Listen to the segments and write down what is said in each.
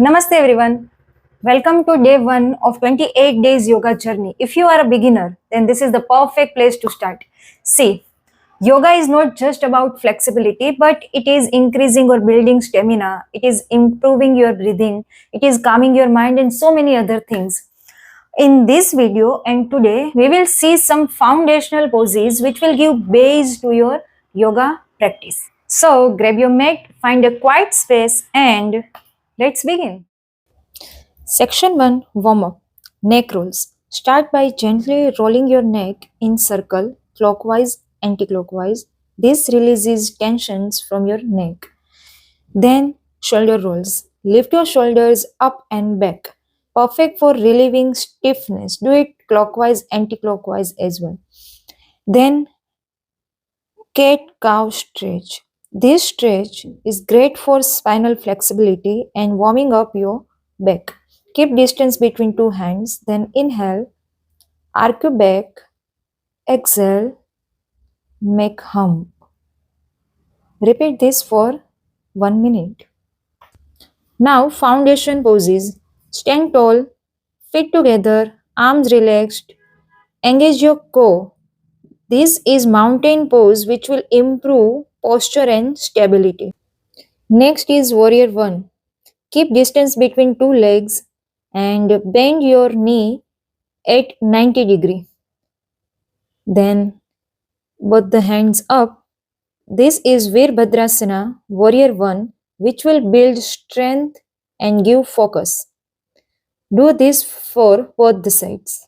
Namaste everyone. Welcome to day 1 of 28 days yoga journey. If you are a beginner, then this is the perfect place to start. See, yoga is not just about flexibility, but it is increasing or building stamina. It is improving your breathing. It is calming your mind and so many other things. In this video and today, we will see some foundational poses which will give base to your yoga practice. So grab your mat, find a quiet space and let's begin. Section 1 Warm up. Neck rolls. Start by gently rolling your neck in circle, clockwise, anti-clockwise. This releases tensions from your neck. Then shoulder rolls. Lift your shoulders up and back. Perfect for relieving stiffness. Do it clockwise, anti-clockwise as well. Then cat cow stretch. This stretch is great for spinal flexibility and warming up your back. Keep distance between two hands. Then inhale, arc your back, exhale, make hump. Repeat this for 1 minute. Now foundation poses. Stand tall, feet together, arms relaxed. Engage your core. This is mountain pose which will improve posture and stability. Next is warrior 1. Keep distance between two legs and bend your knee at 90 degree. Then both the hands up. This is Veerbhadrasana Warrior 1 which will build strength and give focus. Do this for both the sides.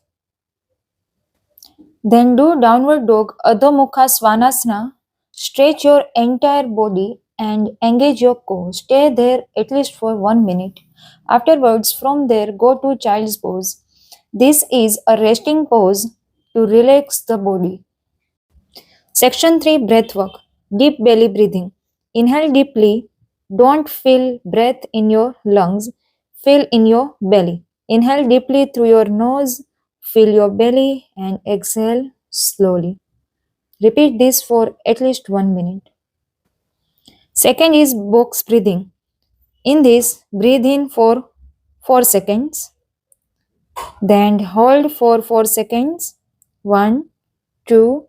Then do downward dog Adho Mukha Svanasana. Stretch your entire body and engage your core. Stay there at least for 1 minute. Afterwards, from there, go to child's pose. This is a resting pose to relax the body. Section 3 Breathwork. Deep belly breathing. Inhale deeply. Don't feel breath in your lungs. Feel in your belly. Inhale deeply through your nose. Fill your belly and exhale slowly. Repeat this for at least 1 minute. Second is box breathing. In this, breathe in for 4 seconds. Then hold for 4 seconds. 1, 2,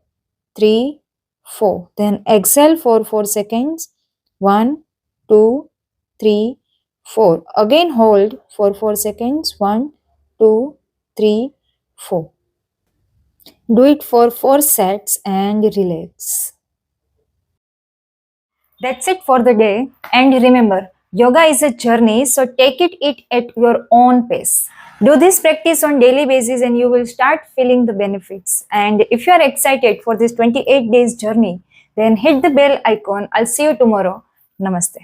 3, 4. Then exhale for 4 seconds. 1, 2, 3, 4. Again hold for 4 seconds. 1, 2, 3, 4. Do it for 4 sets and relax. That's it for the day. And remember, yoga is a journey, so take it at your own pace. Do this practice on daily basis and you will start feeling the benefits. And if you are excited for this 28 days journey, then hit the bell icon. I'll see you tomorrow. Namaste.